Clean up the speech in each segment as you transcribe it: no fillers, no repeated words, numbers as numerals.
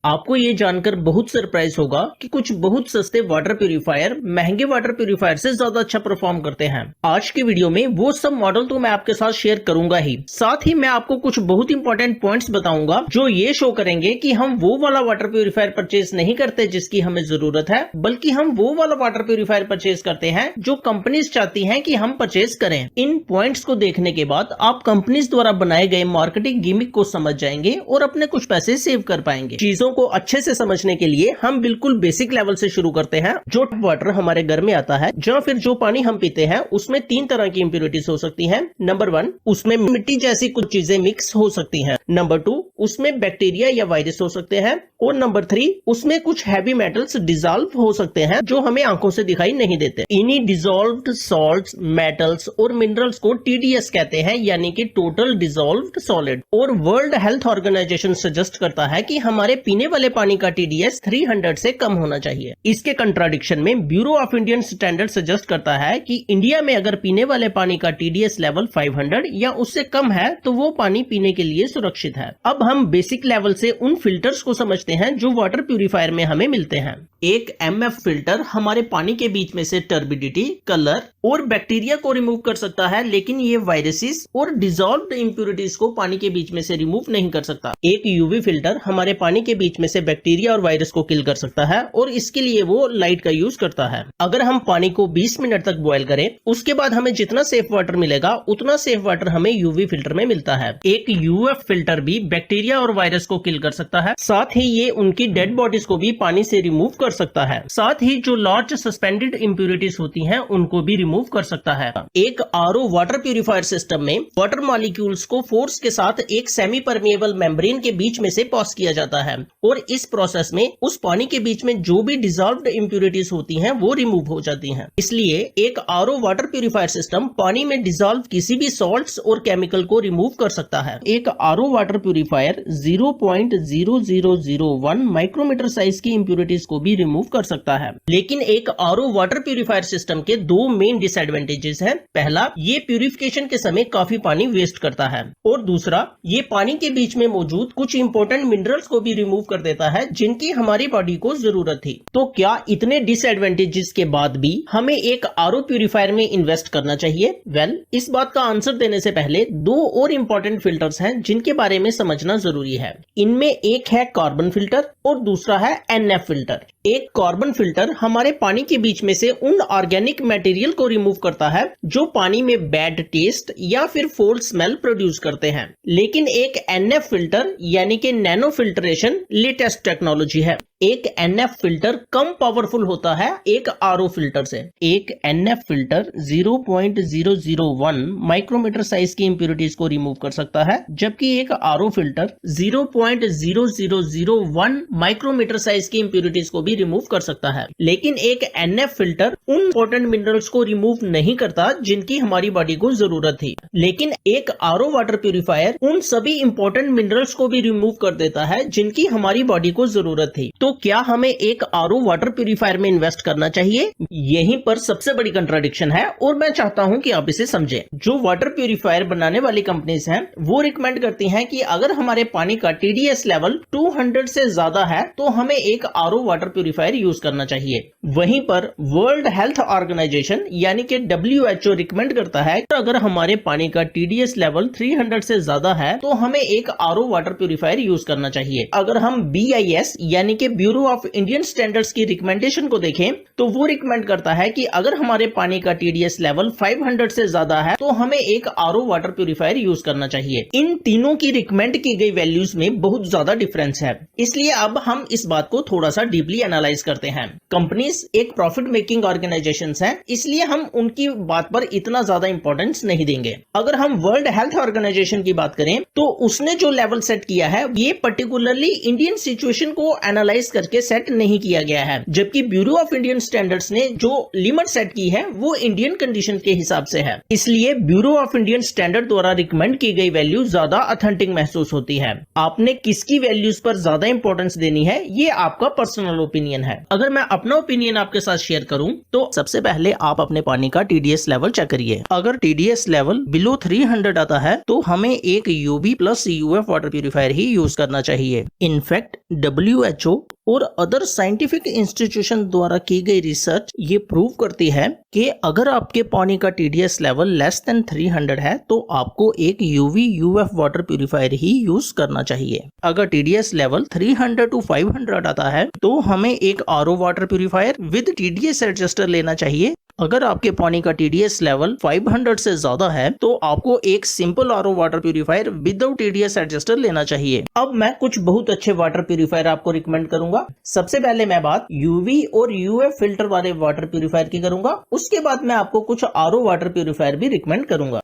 आपको ये जानकर बहुत सरप्राइज होगा कि कुछ बहुत सस्ते वाटर प्यूरिफायर महंगे वाटर प्यूरिफायर से ज्यादा अच्छा परफॉर्म करते हैं। आज की वीडियो में वो सब मॉडल तो मैं आपके साथ शेयर करूंगा ही, साथ ही मैं आपको कुछ बहुत इंपॉर्टेंट पॉइंट्स बताऊंगा जो ये शो करेंगे कि हम वो वाला वाटर प्यूरिफायर परचेज नहीं करते जिसकी हमें जरूरत है, बल्कि हम वो वाला वाटर प्यूरिफायर परचेज करते हैं जो कंपनीज चाहती हैं कि हम परचेज करें। इन पॉइंट्स को देखने के बाद आप कंपनीज द्वारा बनाए गए मार्केटिंग गिमिक को समझ जाएंगे और अपने कुछ पैसे सेव कर पाएंगे। चीजों को अच्छे से समझने के लिए हम बिल्कुल बेसिक लेवल से शुरू करते हैं। जो वाटर हमारे घर में आता है या फिर जो पानी हम पीते हैं उसमें 3 तरह की इंप्योरिटीज हो सकती हैं। नंबर 1, उसमें मिट्टी जैसी कुछ चीजें मिक्स हो सकती हैं। नंबर 2, उसमें बैक्टीरिया या वायरस हो सकते हैं। और नंबर 3, उसमें कुछ हैवी मेटल्स डिजॉल्व हो सकते हैं जो हमें आंखों से दिखाई नहीं देते। इन्हीं डिजॉल्व्ड सॉल्ट्स, मेटल्स और मिनरल्स को TDS कहते हैं, यानी कि टोटल डिजॉल्व्ड सॉलिड। और वर्ल्ड हेल्थ ऑर्गेनाइजेशन सजेस्ट करता है कि हमारे पीने वाले पानी का TDS 300 से कम होना चाहिए। इसके कंट्राडिक्शन में bureau of Indian standard suggest करता है कि इंडिया में अगर पीने वाले पानी का TDS लेवल 500 या उससे कम है तो वो पानी पीने के लिए सुरक्षित है। अब हम बेसिक लेवल से उन फिल्टर्स को समझते हैं जो वाटर प्यूरिफायर में हमें मिलते हैं। एक MF फिल्टर हमारे पानी के बीच में से टर्बिडिटी, कलर और बैक्टीरिया को रिमूव कर सकता है, लेकिन ये वायरसेस और डिजॉल्व्ड इंप्योरिटीज को पानी के बीच में से रिमूव नहीं कर सकता। एक UV फिल्टर हमारे पानी के बीच में से बैक्टीरिया और वायरस को किल कर सकता है और इसके लिए वो लाइट का यूज करता है। अगर हम पानी को 20 मिनट तक बॉयल करें, उसके बाद हमें जितना सेफ वाटर मिलेगा उतना सेफ वाटर हमें UV फिल्टर में मिलता है। एक UF फिल्टर भी बैक्टीरिया और वायरस को किल कर सकता है, साथ ही ये उनकी डेड बॉडीज को भी पानी से रिमूव कर सकता है। साथ ही जो लार्ज सस्पेंडेड इंप्योरिटीज होती हैं उनको भी रिमूव कर सकता है। एक RO वाटर प्यूरिफायर सिस्टम में वाटर मॉलिक्यूल्स को फोर्स के साथ एक सेमी परमिएबल मेम्ब्रेन के बीच में से पास किया जाता है और इस प्रोसेस में उस पानी के बीच में जो भी डिजॉल्व्ड इंप्योरिटीज होती हैं वो रिमूव हो जाती हैं। इसलिए एक RO वाटर प्यूरिफायर सिस्टम पानी में डिजॉल्व किसी भी सॉल्ट्स और केमिकल को रिमूव कर सकता है। एक RO water purifier 0.0001 micrometer size की इंप्योरिटीज को भी रिमूव कर सकता है। लेकिन एक RO वाटर प्यूरिफायर सिस्टम के 2 मेन डिसएडवांटेजेस हैं। पहला, ये प्यूरिफिकेशन के समय काफी पानी वेस्ट करता है और दूसरा, ये पानी के बीच में मौजूद कुछ इंपॉर्टेंट मिनरल्स को भी रिमूव कर देता है जिनकी हमारी बॉडी को जरूरत थी। तो क्या इतने डिसएडवांटेजेस के बाद भी हमें एक RO प्यूरिफायर में इन्वेस्ट करना चाहिए? वेल, इस बात का आंसर देने से पहले 2 और इंपॉर्टेंट फिल्टर्स हैं जिनके बारे में समझना जरूरी है। इनमें एक है कार्बन फिल्टर और दूसरा है NF फिल्टर। एक कार्बन फिल्टर हमारे पानी के बीच में से उन ऑर्गेनिक मटेरियल को रिमूव करता है जो पानी में बैड टेस्ट या फिर फोल स्मेल प्रोड्यूस करते हैं। लेकिन एक NF फिल्टर यानी कि नैनो फिल्ट्रेशन लेटेस्ट टेक्नोलॉजी है। एक NF फिल्टर कम पावरफुल होता है एक RO फिल्टर से। एक NF फिल्टर 0.001 माइक्रोमीटर साइज की इंप्योरिटीज को रिमूव कर सकता है, जबकि एक RO फिल्टर 0.0001 माइक्रोमीटर साइज की इंप्योरिटीज को भी रिमूव कर सकता है। लेकिन एक NF फिल्टर उन इंपॉर्टेंट मिनरल्स को रिमूव नहीं करता जिनकी हमारी बॉडी को जरूरत थी। लेकिन एक RO वाटर प्यूरिफायर उन सभी इंपॉर्टेंट मिनरल्स को भी रिमूव कर देता है जिनकी हमारी बॉडी को जरूरत थी। तो क्या हमें एक RO वाटर प्यूरिफायर में इन्वेस्ट करना चाहिए? यहीं पर सबसे बड़ी कंट्राडिक्शन है और मैं चाहता हूं कि आप इसे समझें। जो वाटर प्यूरिफायर बनाने वाली कंपनीज हैं वो रिकमेंड करती हैं कि अगर हमारे पानी का TDS लेवल 200 से ज्यादा है तो हमें एक RO वाटर प्यूरिफायर यूज करना चाहिए। वहीं पर वर्ल्ड हेल्थ ऑर्गेनाइजेशन यानी कि WHO रिकमेंड करता है कि अगर हमारे पानी का TDS लेवल 300 से ज्यादा है तो हमें एक RO वाटर प्यूरिफायर यूज करना चाहिए। अगर हम BIS यानी कि ब्यूरो ऑफ इंडियन स्टैंडर्ड्स की रिकमेंडेशन को देखें तो वो रिकमेंड करता है कि अगर हमारे पानी का TDS लेवल 500 से ज्यादा है तो हमें एक RO वाटर प्यूरिफायर यूज करना चाहिए। इन तीनों की रिकमेंड की गई वैल्यूज में बहुत ज्यादा डिफरेंस है, इसलिए अब हम इस बात को थोड़ा सा डीपली एनालाइज करते हैं। कंपनीज एक प्रॉफिट मेकिंग ऑर्गेनाइजेशंस हैं, इसलिए हम उनकी बात पर इतना ज्यादा इंपॉर्टेंस नहीं देंगे। अगर हम वर्ल्ड हेल्थ ऑर्गेनाइजेशन की बात करें तो उसने जो लेवल सेट किया है ये पर्टिकुलरली इंडियन सिचुएशन को एनालाइज कस्टमाइज करके सेट नहीं किया गया है, जबकि ब्यूरो ऑफ इंडियन स्टैंडर्ड्स ने जो लिमिट सेट की है वो इंडियन कंडीशन के हिसाब से है। इसलिए ब्यूरो ऑफ इंडियन स्टैंडर्ड द्वारा रिकमेंड की गई वैल्यू ज्यादा ऑथेंटिक महसूस होती है। आपने किसकी वैल्यूज पर ज्यादा इंपॉर्टेंस देनी है ये आपका पर्सनल ओपिनियन है। अगर मैं अपना ओपिनियन आपके साथ शेयर करूं तो सबसे पहले आप अपने पानी का TDS लेवल चेक करिए। अगर TDS लेवल बिलो 300 आता है तो हमें एक UV plus UF water purifier ही यूज करना चाहिए। इनफैक्ट WHO और अदर साइंटिफिक इंस्टीट्यूशन द्वारा की गई रिसर्च ये प्रूव करती है कि अगर आपके पानी का TDS लेवल लेस देन 300 है तो आपको एक UV UF वाटर प्यूरिफायर ही यूज करना चाहिए। अगर TDS लेवल 300 to 500 आता है तो हमें एक RO water purifier with TDS adjuster लेना चाहिए। अगर आपके पानी का TDS लेवल 500 से ज्यादा है तो आपको एक simple RO water purifier without TDS adjuster लेना चाहिए। अब मैं कुछ बहुत अच्छे वाटर प्यूरिफायर आपको रिकमेंड करूंगा। सबसे पहले मैं बात UV और UF फिल्टर वाले वाटर प्यूरिफायर की करूंगा, उसके बाद मैं आपको कुछ RO वाटर प्यूरिफायर भी रिकमेंड करूंगा।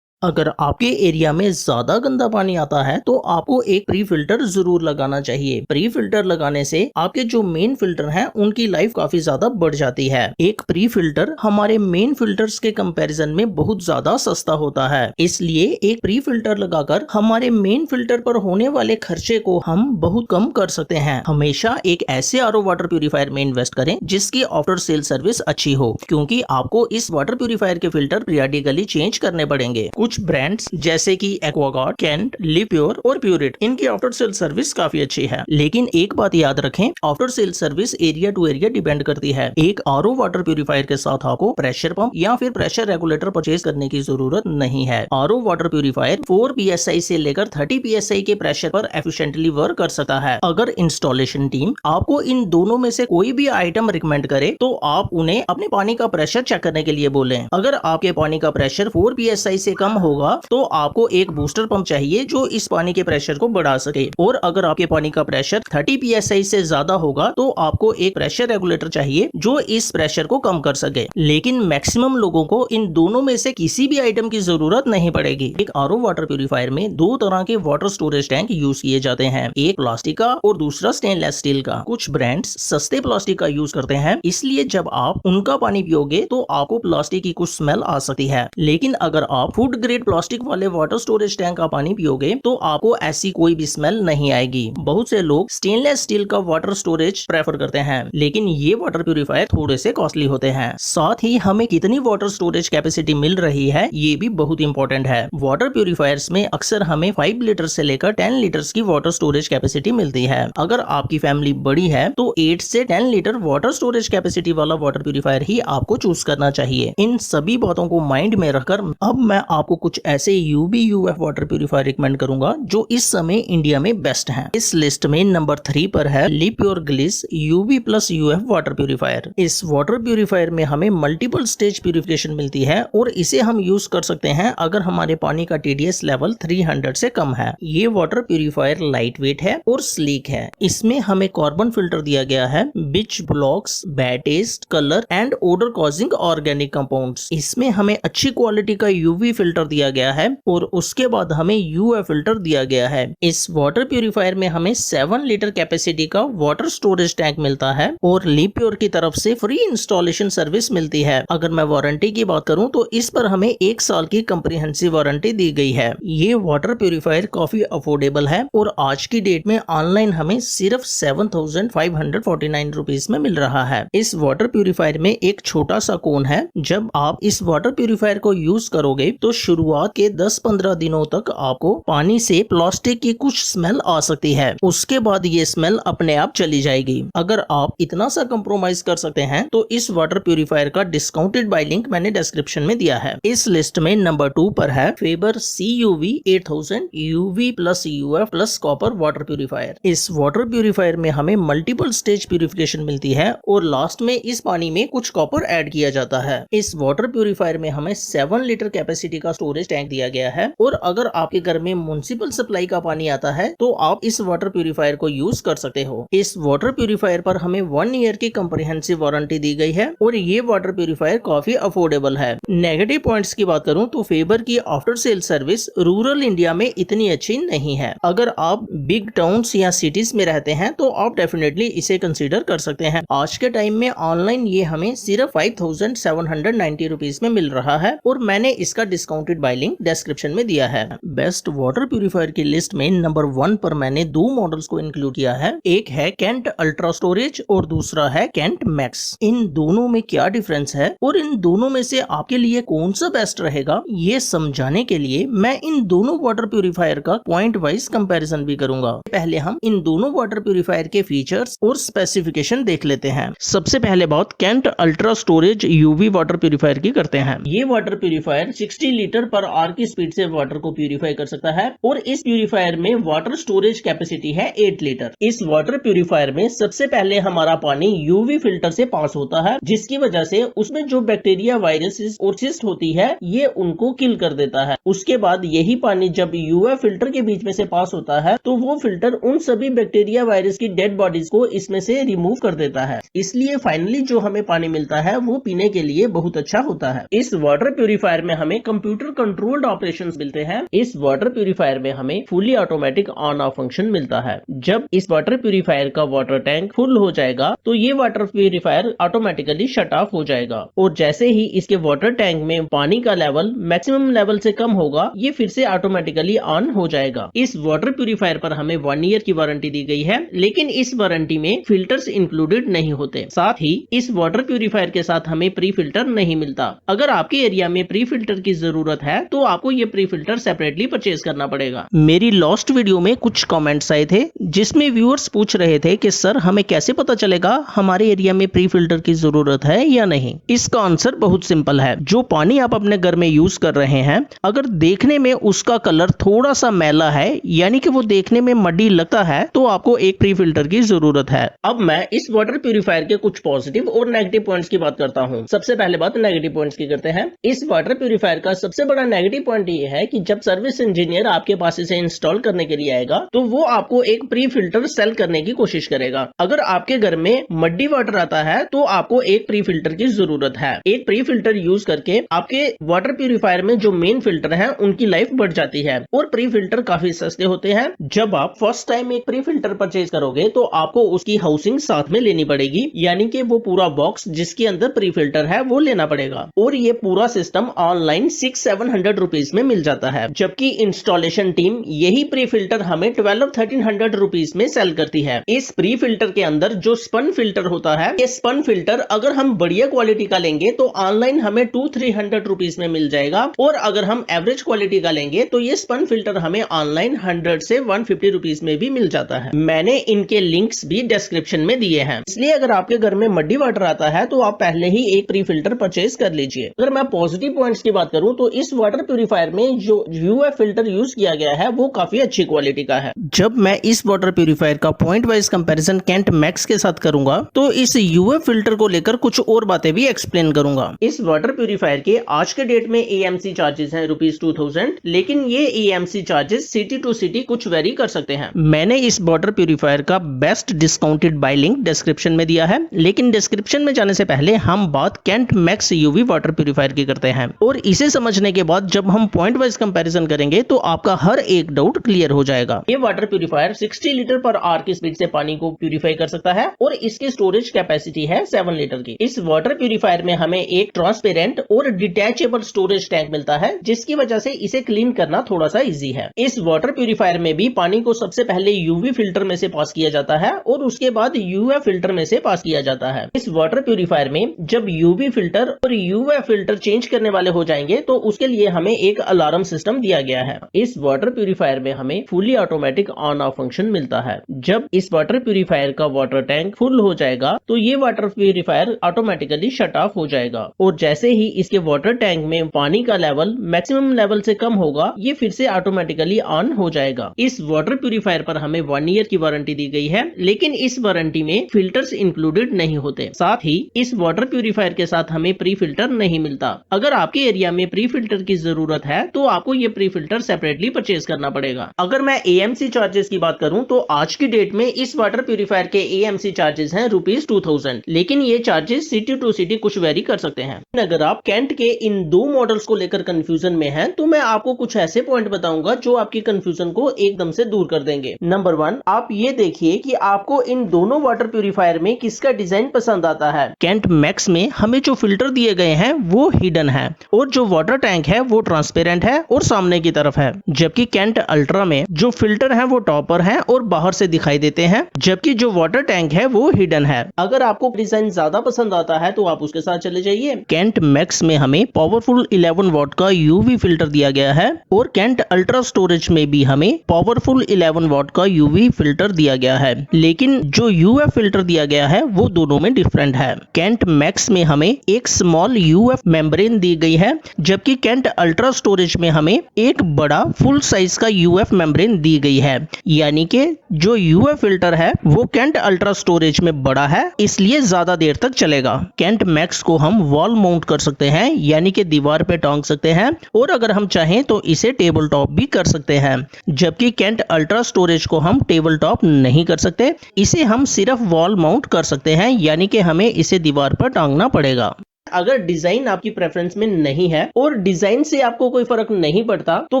अगर आपके एरिया में ज्यादा गंदा पानी आता है तो आपको एक प्री फिल्टर जरूर लगाना चाहिए। प्री फिल्टर लगाने से आपके जो मेन फिल्टर हैं उनकी लाइफ काफी ज्यादा बढ़ जाती है। एक प्री फिल्टर हमारे मेन फिल्टर्स के कंपैरिजन में बहुत ज्यादा सस्ता होता है, इसलिए एक प्री फिल्टर लगाकर हमारे मेन फिल्टर पर होने वाले खर्चे को हम बहुत कम कर सकते हैं। हमेशा एक ऐसे RO वाटर प्यूरिफायर में इन्वेस्ट करें जिसकी आफ्टर सेल सर्विस अच्छी हो, क्योंकि आपको इस वाटर प्यूरिफायर के फिल्टर पीरियडिकली चेंज करने पड़ेंगे। कुछ ब्रांड्स जैसे कि एक्वागार्ड, कैंट, लिप्योर और प्यूरिट, इनकी आफ्टर सेल सर्विस काफी अच्छी है। लेकिन एक बात याद रखें, after sale service area to area depend करती है। एक RO वाटर प्यूरिफायर के साथ आपको प्रेशर पंप या फिर प्रेशर रेगुलेटर परचेज करने की जरूरत नहीं है। RO वाटर प्यूरिफायर 4 PSI से लेकर 30 PSI के प्रेशर पर एफिशिएंटली वर्क कर सकता है। अगर इंस्टॉलेशन टीम आपको इन दोनों में से कोई भी आइटम रिकमेंड करे तो आप उन्हें अपने पानी का प्रेशर चेक करने के लिए बोलें। अगर आपके पानी का प्रेशर 4 PSI से कम होगा तो आपको एक बूस्टर पंप चाहिए जो इस पानी के प्रेशर को बढ़ा सके, और अगर आपके पानी का प्रेशर 30 PSI से ज्यादा होगा तो आपको एक प्रेशर रेगुलेटर चाहिए जो इस प्रेशर को कम कर सके। लेकिन मैक्सिमम लोगों को इन दोनों में से किसी भी आइटम की जरूरत नहीं पड़ेगी। एक RO वाटर प्यूरिफायर में दो तरह के वाटर स्टोरेज टैंक यूज किए जाते हैं, एक प्लास्टिक का और दूसरा स्टेनलेस स्टील का। कुछ ब्रांड्स सस्ते प्लास्टिक का यूज करते हैं, इसलिए जब आप उनका पानी पियोगे तो आपको प्लास्टिक की कुछ स्मेल आ सकती है। लेकिन अगर आप फूड ग्रेड प्लास्टिक वाले वाटर स्टोरेज टैंक का पानी पियोगे तो आपको ऐसी कोई भी स्मेल नहीं आएगी। बहुत से लोग स्टेनलेस स्टील का वाटर स्टोरेज प्रेफर करते हैं, लेकिन ये वाटर प्यूरिफायर थोड़े से कॉस्टली होते हैं। साथ ही हमें कितनी वाटर स्टोरेज कैपेसिटी मिल रही है ये भी बहुत इंपॉर्टेंट है। वाटर प्यूरिफायर्स में अक्सर हमें 5 लीटर से लेकर 10 लीटर्स की वाटर स्टोरेज कैपेसिटी मिलती है। अगर आपकी फैमिली बड़ी है तो 8 से 10 लीटर वाटर स्टोरेज कैपेसिटी वाला वाटर प्यूरिफायर ही आपको चूज करना चाहिए। इन सभी बातों को माइंड में रखकर अब मैं आपको कुछ ऐसे UV UF water purifier recommend करूंगा जो इस समय इंडिया में बेस्ट हैं। इस लिस्ट में नंबर 3 पर है लिप्योर ग्लिस UV plus UF water purifier. इस वाटर प्यूरिफायर में हमें मल्टीपल स्टेज प्यूरिफिकेशन मिलती है और इसे हम यूज कर सकते हैं अगर हमारे पानी का TDS लेवल 300 से कम है। ये वाटर प्यूरिफायर लाइट वेट है और स्लीक है। इसमें हमें कार्बन फिल्टर दिया गया है which blocks bad taste, colour and odour causing organic compounds. इसमें हमें अच्छी क्वालिटी का UV फिल्टर दिया गया है और उसके बाद हमें UF फिल्टर दिया गया है। इस वाटर प्यूरिफायर में हमें 7 लीटर कैपेसिटी का वाटर स्टोरेज टैंक मिलता है और लिप्योर की तरफ से फ्री इंस्टॉलेशन सर्विस मिलती है। अगर मैं वारंटी की बात करूं तो इस पर हमें 1 साल की कंप्रिहेंसिव वारंटी दी गई है। ये वाटर प्यूरिफायर काफी अफोर्डेबल है और आज की डेट में ऑनलाइन हमें सिर्फ 7,549 रुपीज में मिल रहा है। इस वाटर प्यूरिफायर में एक छोटा सा कोन है। जब आप इस वाटर प्यूरिफायर को यूज करोगे तो शुरुआत के 10-15 दिनों तक आपको पानी से प्लास्टिक की कुछ स्मेल आ सकती है, उसके बाद ये स्मेल अपने आप चली जाएगी। अगर आप इतना सा कंप्रोमाइज कर सकते हैं तो इस वाटर प्यूरिफायर का डिस्काउंटेड बाय लिंक मैंने डिस्क्रिप्शन में दिया है। इस लिस्ट में नंबर 2 पर है Faber CUV 8000 UV plus UF plus copper water purifier. इस वाटर प्यूरिफायर में हमें मल्टीपल स्टेज प्यूरिफिकेशन मिलती है और लास्ट में इस पानी में कुछ कॉपर ऐड किया जाता है। इस वाटर प्यूरिफायर में हमें 7 लीटर कैपेसिटी का स्टोरेज टैंक दिया गया है। और अगर आपके घर में म्युनिसिपल सप्लाई का पानी आता है तो आप इस वाटर प्यूरिफायर को यूज कर सकते हो। इस वाटर प्यूरिफायर पर हमें 1 ईयर की कम्प्रिहेंसिव वारंटी दी गई है और ये वाटर प्यूरिफायर काफी अफोर्डेबल है। नेगेटिव पॉइंट्स की बात करूं तो फेबर की after sale service rural India में इतनी अच्छी नहीं है। अगर आप बिग टाउन्स या सिटीज में रहते हैं तो आप डेफिनेटली इसे कंसीडर कर सकते हैं। आज के टाइम में ऑनलाइन ये हमें सिर्फ 5790 रुपीज में मिल रहा है और मैंने इसका डिस्काउंटेड बाय लिंक डिस्क्रिप्शन में दिया है। बेस्ट वाटर प्यूरिफायर की लिस्ट में नंबर 1 पर मैंने 2 मॉडल्स को इंक्लूड किया है। एक है कैंट अल्ट्रा स्टोरेज और दूसरा है कैंट मैक्स। इन दोनों में क्या डिफरेंस है और इन दोनों में से आपके लिए कौन सा बेस्ट रहेगा, ये समझाने के लिए मैं इन दोनों वाटर प्यूरिफायर का पॉइंट वाइज कंपैरिजन भी करूंगा। पहले हम इन दोनों वाटर प्यूरिफायर के फीचर्स और स्पेसिफिकेशन देख लेते हैं। सबसे पहले बात Kent ultra storage UV water purifier की करते हैं। ये वाटर प्यूरिफायर 60 लीटर पर आवर की स्पीड से वाटर को प्यूरिफाई कर सकता है और इस प्यूरिफायर में वाटर स्टोरेज कैपेसिटी है 8 लीटर। इस वाटर प्यूरिफायर में सबसे पहले हमारा पानी यूवी फिल्टर से पास होता है, जिसकी वजह से उसमें जो बैक्टीरिया, वायरसेस और सिस्ट होती है ये उनको किल कर देता है। उसके बाद यही पानी जब यूवी फिल्टर के बीच में से पास होता है तो वो फिल्टर उन सभी बैक्टीरिया, वायरस की डेड बॉडीज को इसमें से रिमूव कर देता है। इसलिए फाइनली जो हमें पानी मिलता है वो पीने के लिए बहुत अच्छा होता है। इस वाटर प्यूरिफायर में हमें कंप्यूटर कंट्रोल्ड ऑपरेशंस मिलते हैं। इस वाटर प्यूरिफायर में हमें fully automatic on off function मिलता है। जब इस वाटर प्यूरिफायर का वाटर टैंक फुल हो जाएगा तो ये water purifier automatically shut off हो जाएगा और जैसे ही इसके वाटर टैंक में पानी का लेवल मैक्सिमम लेवल से कम होगा ये फिर से ऑटोमेटिकली ऑन हो जाएगा। इस वाटर प्यूरिफायर पर हमें 1 ईयर की वारंटी दी गई है, लेकिन इस वारंटी में फिल्टर्स इंक्लूडेड नहीं होते। साथ ही इस वाटर प्यूरिफायर के साथ हमें प्री फिल्टर नहीं मिलता। अगर आपके एरिया में प्री फिल्टर की जरूरत है तो आपको ये प्री फिल्टर सेपरेटली परचेज करना पड़ेगा। मेरी लास्ट वीडियो में कुछ कमेंट्स आए थे जिसमें व्यूअर्स पूछ रहे थे कि सर हमें कैसे पता चलेगा हमारे एरिया में प्री फिल्टर की जरूरत है या नहीं। इसका आंसर बहुत सिंपल है। जो पानी आप अपने घर में यूज कर रहे हैं अगर देखने में उसका कलर थोड़ा सा मैला है यानी कि वो देखने में मडी लगता है तो आपको एक प्री फिल्टर की जरूरत है। अब मैं इस वाटर प्यूरिफायर के कुछ पॉजिटिव और नेगेटिव पॉइंट्स की बात करता हूँ। सबसे पहले बात नेगेटिव पॉइंट्स की करते हैं। इस वाटर प्यूरिफायर का सबसे बड़ा नेगेटिव पॉइंट ये है कि जब सर्विस इंजीनियर आपके पास इसे इंस्टॉल करने के लिए आएगा तो वो आपको एक प्री फिल्टर सेल करने की कोशिश करेगा। अगर आपके घर में मड्डी वाटर आता है तो आपको एक प्री फिल्टर की जरूरत है। एक प्री फिल्टर यूज करके आपके वाटर प्यूरिफायर में जो मेन फिल्टर है उनकी लाइफ बढ़ जाती है और प्री फिल्टर काफी सस्ते होते हैं। जब आप फर्स्ट टाइम एक प्री फिल्टर परचेज करोगे तो आपको उसकी हाउसिंग साथ में लेनी पड़ेगी, यानी कि वो पूरा बॉक्स जिसके अंदर प्री फिल्टर है वो लेना पड़ेगा और ये पूरा सिस्टम ऑनलाइन 600-700 रुपीज में मिल जाता है। जबकि इंस्टॉलेशन टीम यही प्री फिल्टर हमें 1200-1300 रुपीज में सेल करती है। इस प्री फिल्टर के अंदर जो स्पन फिल्टर होता है, ये स्पन फिल्टर अगर हम बढ़िया क्वालिटी का लेंगे तो ऑनलाइन हमें 200-300 रुपीज में मिल जाएगा और अगर हम एवरेज क्वालिटी का लेंगे तो ये स्पन फिल्टर हमें ऑनलाइन 100 से 150 रुपीज में भी मिल जाता है। मैंने इनके लिंक्स भी डिस्क्रिप्शन में दिए हैं, इसलिए अगर आपके घर में मड्डी वाटर आता है तो आप पहले ही एक प्री फिल्टर परचेज कर लीजिए। अगर मैं पॉजिटिव पॉइंट्स की बात करूं तो इस वाटर प्यूरिफायर में जो यूएफ फिल्टर यूज किया गया है वो काफी अच्छी क्वालिटी का है। जब मैं इस वाटर प्यूरिफायर का point wise comparison Kent max के साथ करूंगा तो इस यूएफ फिल्टर को लेकर कुछ और बातें भी एक्सप्लेन करूंगा। इस वाटर प्यूरिफायर के आज के डेट में एएमसी चार्जेस हैं ₹2000, लेकिन ये AMC charges city to city कुछ वेरी कर सकते हैं। मैंने इस वाटर प्यूरिफायर का best discounted buy link description में दिया है, लेकिन डिस्क्रिप्शन में जाने से पहले हम बात Kent max UV water purifier की करते हैं और इसे समझने के बाद जब हम पॉइंट वाइज कंपैरिजन करेंगे तो आपका हर एक डाउट क्लियर हो जाएगा। ये वाटर प्यूरिफायर 60 लीटर पर आवर की स्पीड से पानी को प्यूरिफाई कर सकता है और इसकी स्टोरेज कैपेसिटी है 7 लीटर की। इस वाटर प्यूरिफायर में हमें एक ट्रांसपेरेंट और डिटैचेबल स्टोरेज टैंक मिलता है, जिसकी वजह से इसे क्लीन करना थोड़ा सा इजी है। इस वाटर प्यूरिफायर में भी पानी को सबसे पहले यूवी फिल्टर में से पास किया जाता है और उसके बाद यूएफ फिल्टर में से पास किया जाता है। इस वाटर प्यूरिफायर में जब यूवी फिल्टर और यूएफ फिल्टर चेंज करने वाले हो जाएंगे तो उसके लिए हमें एक अलार्म सिस्टम दिया गया है। इस वाटर प्यूरिफायर में हमें fully automatic on off function मिलता है। जब इस वाटर प्यूरिफायर का वाटर टैंक फुल हो जाएगा तो ये water purifier automatically shut off हो जाएगा और जैसे ही इसके वाटर टैंक में पानी का लेवल मैक्सिमम लेवल से कम होगा ये फिर से ऑटोमेटिकली ऑन हो जाएगा। इस वाटर प्यूरिफायर पर हमें 1 ईयर की वारंटी दी गई है, लेकिन इस वारंटी में फिल्टर्स इंक्लूडेड नहीं होते। साथ ही इस वाटर प्यूरिफायर के साथ हमें प्री फिल्टर नहीं मिलता। अगर आपके एरिया में प्री फिल्टर फिल्टर की जरूरत है तो आपको ये प्री फिल्टर सेपरेटली परचेज करना पड़ेगा। अगर मैं एएमसी चार्जेस की बात करूं तो आज की डेट में इस वाटर प्यूरिफायर के एएमसी चार्जेस हैं ₹2000, लेकिन ये चार्जेस सिटी टू सिटी कुछ वेरी कर सकते हैं। अगर आप कैंट के इन दो मॉडल्स को लेकर कंफ्यूजन में हैं तो मैं आपको कुछ ऐसे पॉइंट बताऊंगा जो आपकी कंफ्यूजन को एकदम से दूर कर देंगे। नंबर 1, आप ये देखिए कि आपको इन दोनों वाटर प्यूरिफायर में किसका डिजाइन पसंद आता है। कैंट मैक्स में हमें जो फिल्टर दिए गए हैं वो हिडन है और जो वाटर टैंक है वो ट्रांसपेरेंट है और सामने की तरफ है, जबकि कैंट अल्ट्रा में जो फिल्टर है वो टॉपर है और बाहर से दिखाई देते हैं, जबकि जो वाटर टैंक है वो हिडन है। अगर आपको डिजाइन ज्यादा पसंद आता है तो आप उसके साथ चले जाइए। कैंट मैक्स में हमें पावरफुल 11 वॉट का यूवी फिल्टर दिया गया है और कैंट अल्ट्रा स्टोरेज में भी हमें पावरफुल 11 वॉट का यूवी फिल्टर दिया गया है, लेकिन जो यूएफ फिल्टर दिया गया है वो दोनों में डिफरेंट है। कैंट मैक्स में हमें एक स्मॉल यूएफ मेम्ब्रेन दी गई है, जबकि कैंट अल्ट्रा स्टोरेज में हमें एक बड़ा फुल साइज का यूएफ मेम्ब्रेन दी गई है। यानी कि जो यूएफ फिल्टर है वो कैंट अल्ट्रा स्टोरेज में बड़ा है, इसलिए ज्यादा देर तक चलेगा। कैंट मैक्स को हम वॉल माउंट कर सकते हैं, यानी कि दीवार पे टांग सकते हैं, और अगर हम चाहें तो इसे टेबल टॉप भी कर सकते हैं, जबकि कैंट अल्ट्रा स्टोरेज को हम टेबल टॉप नहीं कर सकते। इसे हम सिर्फ वॉल माउंट कर सकते हैं, यानी कि हमें इसे दीवार पर टांगना पड़ेगा। अगर डिजाइन आपकी प्रेफरेंस में नहीं है और डिजाइन से आपको कोई फर्क नहीं पड़ता तो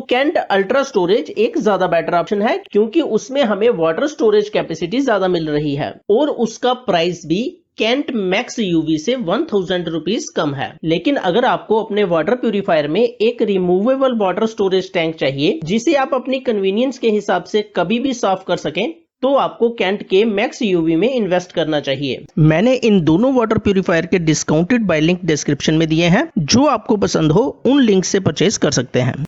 कैंट अल्ट्रा स्टोरेज एक ज्यादा बेटर ऑप्शन है, क्योंकि उसमें हमें वाटर स्टोरेज कैपेसिटी ज्यादा मिल रही है और उसका प्राइस भी कैंट मैक्स यूवी से 1000 रुपीज कम है। लेकिन अगर आपको अपने वाटर प्यूरिफायर में एक रिमूवेबल वाटर स्टोरेज टैंक चाहिए जिसे आप अपनी कन्वीनियंस के हिसाब से कभी भी साफ कर सकें, तो आपको कैंट के मैक्स यूवी में इन्वेस्ट करना चाहिए। मैंने इन दोनों वाटर प्यूरिफायर के डिस्काउंटेड बाय लिंक डिस्क्रिप्शन में दिए हैं, जो आपको पसंद हो उन लिंक से परचेज कर सकते हैं।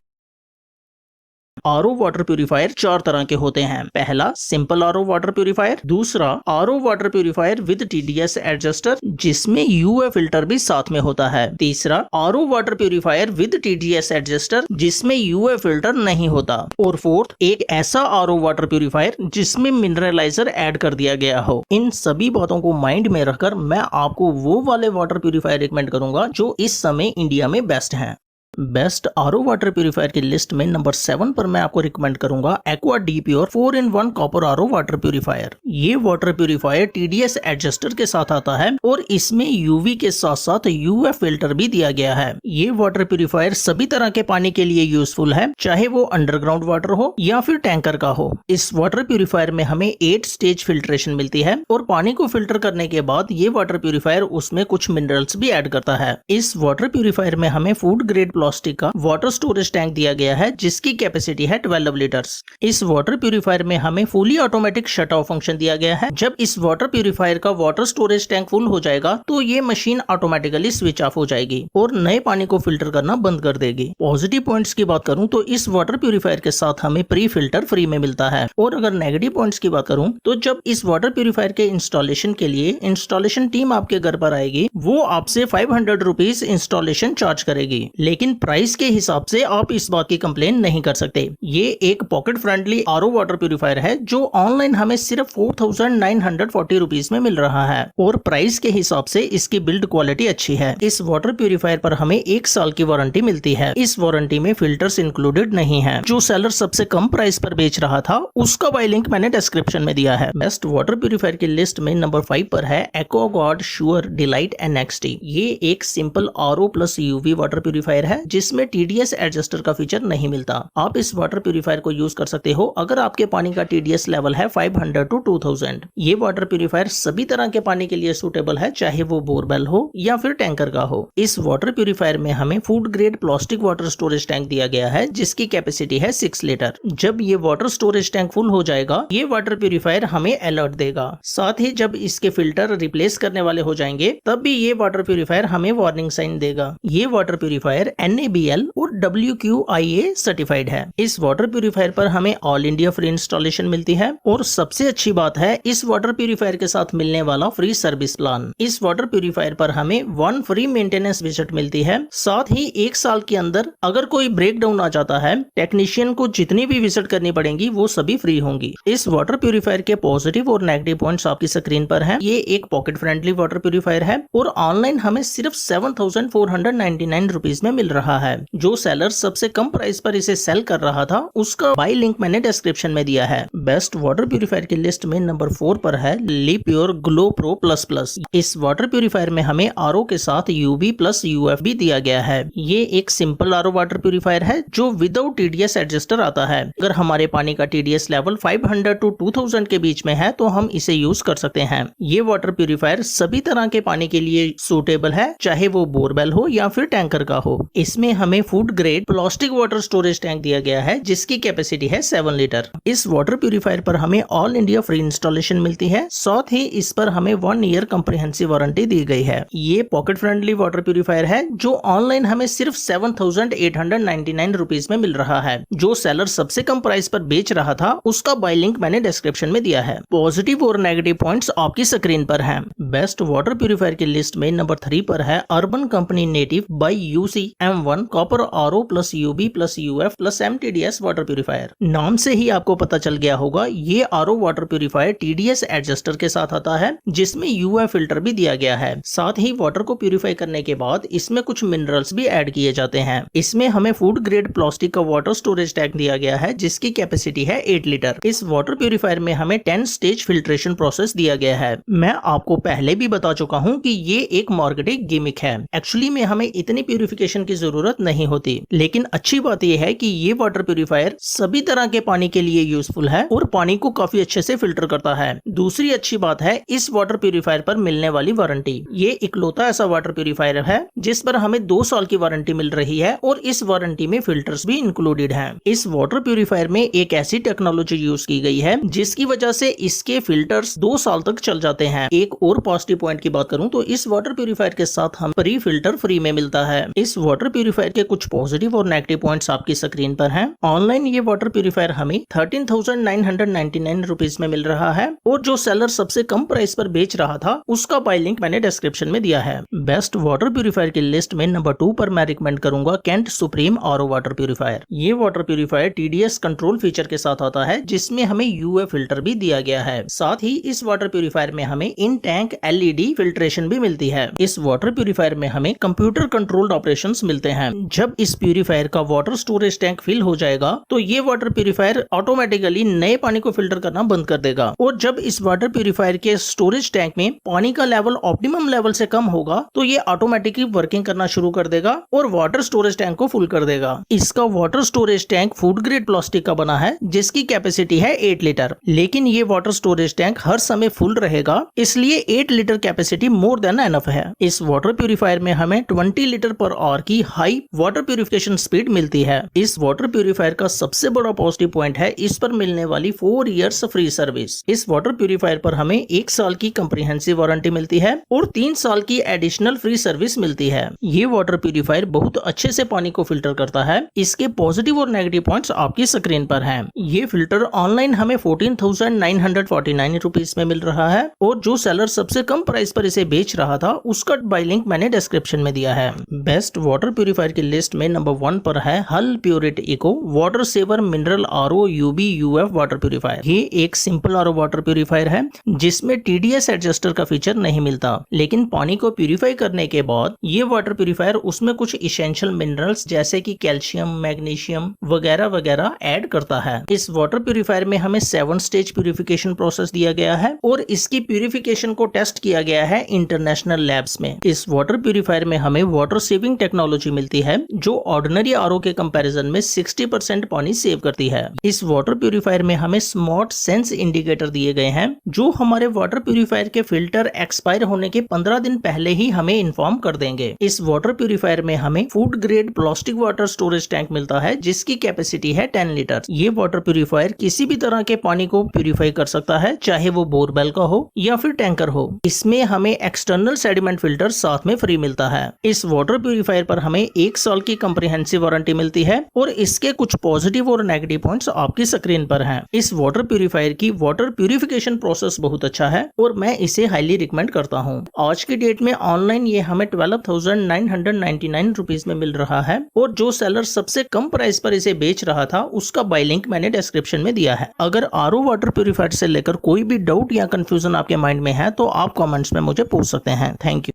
आरओ वाटर प्यूरिफायर 4 तरह के होते हैं। पहला सिंपल आरओ वाटर प्यूरिफायर, दूसरा RO water purifier with TDS adjuster जिसमें यूए फिल्टर भी साथ में होता है, तीसरा RO water purifier with TDS adjuster जिसमें यूए फिल्टर नहीं होता, और फोर्थ एक ऐसा आरओ वाटर प्यूरिफायर जिसमें मिनरलाइजर ऐड कर दिया गया हो। इन सभी बातों को माइंड में रखकर मैं आपको वो वाले वाटर प्यूरिफायर रिकमेंड करूंगा जो इस समय इंडिया में बेस्ट हैं। बेस्ट आरओ वाटर प्यूरिफायर की लिस्ट में नंबर 7 पर मैं आपको रिकमेंड करूंगा aqua D pure 4-in-1 copper RO water purifier. ये वाटर प्यूरिफायर टीडीएस एडजस्टर के साथ आता है और इसमें यूवी के साथ साथ यूएफ फिल्टर भी दिया गया है। ये वाटर प्यूरिफायर सभी तरह के पानी के लिए यूजफुल है, चाहे वो अंडरग्राउंड वाटर हो या फिर टैंकर का हो। इस वाटर प्यूरिफायर में हमें 8 स्टेज फिल्ट्रेशन मिलती है और पानी को फिल्टर करने के बाद ये वाटर प्यूरिफायर उसमें कुछ मिनरल्स भी ऐड करता है। इस वाटर प्यूरिफायर में हमें फूड ग्रेड प्लास्टिक का वाटर स्टोरेज टैंक दिया गया है जिसकी कैपेसिटी है 12 लीटर्स। इस वाटर प्यूरिफायर में हमें fully automatic shut off function दिया गया है। जब इस वाटर प्यूरिफायर का वाटर स्टोरेज टैंक फुल हो जाएगा तो ये मशीन ऑटोमेटिकली स्विच ऑफ हो जाएगी और नए पानी को फिल्टर करना बंद कर देगी। पॉजिटिव पॉइंट्स की बात करूं तो इस वाटर प्यूरिफायर के साथ हमें प्री फिल्टर फ्री में मिलता है, और अगर नेगेटिव पॉइंट्स की बात करूं तो जब इस वाटर प्यूरिफायर के इंस्टॉलेशन के लिए इंस्टॉलेशन टीम आपके घर पर आएगी, वो आपसे 500 रुपीज इंस्टॉलेशन चार्ज करेगी, लेकिन प्राइस के हिसाब से आप इस बात की कंप्लेन नहीं कर सकते। ये एक pocket friendly RO water purifier है जो ऑनलाइन हमें सिर्फ 4940 रुपीज में मिल रहा है, और प्राइस के हिसाब से इसकी बिल्ड क्वालिटी अच्छी है। इस वाटर प्यूरिफायर पर हमें 1 साल की वारंटी मिलती है। इस वारंटी में फिल्टर्स इंक्लूडेड नहीं है। जो सेलर सबसे कम प्राइस पर बेच रहा था उसका बाय लिंक मैंने डिस्क्रिप्शन में दिया है। बेस्ट वाटर प्यूरिफायर की लिस्ट में नंबर 5 पर है एक्वागार्ड श्योर डिलाइट NXT। ये एक simple RO plus UV water purifier है जिसमें टीडीएस एडजस्टर का फीचर नहीं मिलता। आप इस वाटर प्यूरिफायर को यूज कर सकते हो अगर आपके पानी का टीडीएस लेवल है 500 to 2000। ये वाटर प्यूरिफायर सभी तरह के पानी के लिए सूटेबल है, चाहे वो बोरवेल हो या फिर टैंकर का हो। इस वाटर प्यूरिफायर में हमें food grade plastic water storage tank दिया गया है जिसकी कैपेसिटी है 6 लीटर। जब ये वाटर स्टोरेज टैंक फुल हो जाएगा ये वाटर प्यूरिफायर हमें अलर्ट देगा। साथ ही जब इसके फिल्टर रिप्लेस करने वाले हो जाएंगे तब भी ये वाटर प्यूरिफायर हमें वार्निंग साइन देगा। ये वाटर प्यूरिफायर NABL और WQIA सर्टिफाइड है। इस वाटर प्यूरिफायर पर हमें ऑल इंडिया फ्री इंस्टॉलेशन मिलती है, और सबसे अच्छी बात है इस वाटर प्यूरिफायर के साथ मिलने वाला फ्री सर्विस प्लान। इस वाटर प्यूरिफायर पर हमें 1 फ्री मेंटेनेंस विजिट मिलती है। साथ ही 1 साल के अंदर अगर कोई ब्रेक डाउन आ जाता है, टेक्नीशियन को जितनी भी विजिट करनी पड़ेगी वो सभी फ्री होंगी। इस वाटर प्यूरिफायर के पॉजिटिव और नेगेटिव पॉइंट्स आपकी स्क्रीन पर हैं। ये एक पॉकेट फ्रेंडली वाटर प्यूरिफायर है और ऑनलाइन हमें सिर्फ 7499 रुपीज में मिल रहा रहा है। जो सेलर सबसे कम प्राइस पर इसे सेल कर रहा था उसका बाय लिंक मैंने डिस्क्रिप्शन में दिया है। बेस्ट वाटर प्यूरिफायर की लिस्ट में नंबर 4 पर है लिप्योर ग्लो प्रो प्लस प्लस। इस वाटर प्यूरिफायर में हमें आरओ के साथ यूवी प्लस यूएफ भी दिया गया है। ये एक सिंपल आरओ वाटर प्यूरिफायर है जो विदाउट टीडीएस एडजस्टर आता है। अगर हमारे पानी का टीडीएस लेवल 500 टू 2000 के बीच में है तो हम इसे यूज कर सकते हैं। ये वाटर प्यूरिफायर सभी तरह के पानी के लिए सूटेबल है, चाहे वो बोरवेल हो या फिर टैंकर का हो। इसमें हमें food grade plastic water storage tank दिया गया है जिसकी कैपेसिटी है 7 लीटर। इस वाटर प्यूरिफायर पर हमें ऑल इंडिया फ्री इंस्टॉलेशन मिलती है। साथ ही इस पर हमें 1 ईयर कंप्रिहेंसिव वारंटी दी गई है। ये पॉकेट फ्रेंडली वाटर प्यूरिफायर है जो ऑनलाइन हमें सिर्फ 7,899 रुपीज में मिल रहा है। जो सेलर सबसे कम प्राइस पर बेच रहा था उसका बाय लिंक मैंने डिस्क्रिप्शन में दिया है। पॉजिटिव और नेगेटिव पॉइंट्स आपकी स्क्रीन पर हैं। बेस्ट वाटर प्यूरिफायर की लिस्ट में नंबर 3 पर है urban company native by UC M1 copper RO plus UV plus UF plus MTDS water purifier. नाम से ही आपको पता चल गया होगा ये RO water purifier TDS adjuster के साथ आता है जिसमें यूएफ फिल्टर भी दिया गया है। साथ ही वाटर को प्यूरिफाई करने के बाद इसमें कुछ मिनरल्स भी ऐड किए जाते हैं। इसमें हमें फूड ग्रेड प्लास्टिक का वाटर स्टोरेज टैंक दिया गया है जिसकी कैपेसिटी है 8 लीटर। इस वाटर प्यूरिफायर में हमें 10 स्टेज फिल्ट्रेशन प्रोसेस दिया गया है। मैं आपको पहले भी बता चुका हूँ कि ये एक मार्केटिंग गिमिक है। एक्चुअली में हमें इतनी प्यूरिफिकेशन की जरूरत नहीं होती, लेकिन अच्छी बात यह है कि ये वाटर प्यूरिफायर सभी तरह के पानी के लिए यूजफुल है और पानी को काफी अच्छे से फिल्टर करता है। दूसरी अच्छी बात है इस वाटर प्यूरिफायर पर मिलने वाली वारंटी। ये इकलौता ऐसा वाटर प्यूरिफायर है जिस पर हमें 2 साल की वारंटी मिल रही है और इस वारंटी में फिल्टर्स भी इंक्लूडेड हैं। इस वाटर प्यूरिफायर में एक ऐसी टेक्नोलॉजी यूज की गई है जिसकी वजह से इसके फिल्टर्स 2 साल तक चल जाते हैं। एक और पॉजिटिव पॉइंट की बात करूं तो इस वाटर प्यूरिफायर के साथ हम प्री फिल्टर फ्री में मिलता है। इस वाटर प्यूरिफायर के कुछ पॉजिटिव और नेगेटिव पॉइंट्स आपकी स्क्रीन पर हैं। ऑनलाइन ये वाटर प्यूरिफायर हमें 13,999 रुपीज में मिल रहा है और जो सेलर सबसे कम प्राइस पर बेच रहा था उसका बाय लिंक मैंने डिस्क्रिप्शन में दिया है। बेस्ट वाटर प्यूरिफायर की लिस्ट में नंबर 2 पर मैं रिकमेंड करूंगा Kent supreme RO water purifier. ये water purifier TDS control feature के साथ आता है जिसमें हमें यूएफ फिल्टर भी दिया गया है। साथ ही इस वाटर प्यूरिफायर में हमें इन टैंक एलईडी फिल्ट्रेशन भी मिलती है। इस वाटर प्यूरिफायर में हमें कंप्यूटर कंट्रोल्ड ऑपरेशंस मिलते हैं। जब इस प्यूरिफायर का वाटर स्टोरेज टैंक फिल हो जाएगा तो ये वाटर प्यूरिफायर ऑटोमेटिकली नए पानी को फिल्टर करना बंद कर देगा और जब इस वाटर प्यूरिफायर के स्टोरेज टैंक में पानी का लेवल ऑप्टिमम लेवल से कम होगा तो ये ऑटोमेटिकली वर्किंग करना शुरू कर देगा और वाटर स्टोरेज टैंक को फुल कर देगा। इसका water storage tank food grade plastic का बना है जिसकी कैपेसिटी है 8 लीटर, लेकिन ये वाटर स्टोरेज टैंक हर समय फुल रहेगा, इसलिए 8 litre capacity more than enough है। इस वाटर प्यूरिफायर में हमें 20 लीटर पर आवर की हाई वाटर प्यूरिफिकेशन स्पीड मिलती है। इस वाटर प्यूरिफायर का सबसे बड़ा पॉजिटिव पॉइंट है इस पर मिलने वाली 4 इयर्स फ्री सर्विस। इस वाटर प्यूरिफायर पर हमें 1 साल की कंप्रिहेंसिव वारंटी मिलती है और 3 साल की एडिशनल फ्री सर्विस मिलती है। ये वाटर प्यूरिफायर बहुत अच्छे से पानी को फिल्टर करता है। इसके पॉजिटिव और नेगेटिव पॉइंट्स आपकी स्क्रीन पर हैं। ये फिल्टर ऑनलाइन हमें 14,949 रुपीज में मिल रहा है और जो सेलर सबसे कम प्राइस पर इसे बेच रहा था उसका बाय लिंक मैंने डिस्क्रिप्शन में दिया है। बेस्ट वाटर प्यूरिफायर की लिस्ट में नंबर 1 पर है HUL Pureit eco water saver mineral RO UV UF water purifier. ये एक सिंपल आरओ वाटर प्यूरिफायर है जिसमें टीडीएस एडजस्टर का फीचर नहीं मिलता, लेकिन पानी को प्यूरिफाई करने के बाद ये वाटर प्यूरिफायर उसमें कुछ इसेंशियल मिनरल्स जैसे कि कैल्शियम, मैग्नीशियम वगैरह वगैरह ऐड करता है। इस वाटर प्यूरिफायर में हमें 7 स्टेज प्यूरिफिकेशन प्रोसेस दिया गया है और इसकी प्यूरिफिकेशन को टेस्ट किया गया है इंटरनेशनल लैब्स में। इस वाटर प्यूरिफायर में हमें वाटर सेविंग टेक्नोलॉजी मिलती है जो ऑर्डिनरी आरओ के कंपैरिजन में 60% पानी सेव करती है। इस वाटर प्यूरिफायर में हमें स्मार्ट सेंस इंडिकेटर दिए गए हैं जो हमारे वाटर प्यूरिफायर के फिल्टर एक्सपायर होने के 15 दिन पहले ही हमें इन्फॉर्म कर देंगे। इस वाटर प्यूरिफायर में हमें food grade plastic water storage tank मिलता है जिसकी कैपेसिटी है 10 लीटर। ये वाटर प्यूरिफायर किसी भी तरह के पानी को प्यूरिफाई कर सकता है, चाहे वो बोरवेल का हो या फिर टैंकर हो। इसमें हमें एक्सटर्नल सेडिमेंट फिल्टर साथ में फ्री मिलता है। इस वाटर प्यूरिफायर पर हमें 1 साल की कंप्रिहेंसिव वारंटी मिलती है और इसके कुछ पॉजिटिव और नेगेटिव पॉइंट्स आपकी स्क्रीन पर हैं। इस वाटर प्यूरिफायर की वाटर प्यूरिफिकेशन प्रोसेस बहुत अच्छा है और मैं इसे हाईली रिकमेंड करता हूँ। आज की डेट में ऑनलाइन ये हमें 12,999 रुपीज में मिल रहा है और जो सेलर सबसे कम प्राइस पर इसे बेच रहा था उसका बाय लिंक मैंने डिस्क्रिप्शन में दिया है। अगर आरओ वाटर प्यूरिफायर से लेकर कोई भी डाउट या कंफ्यूजन आपके माइंड में है तो आप कमेंट्स में मुझे पूछ सकते हैं। Thank you.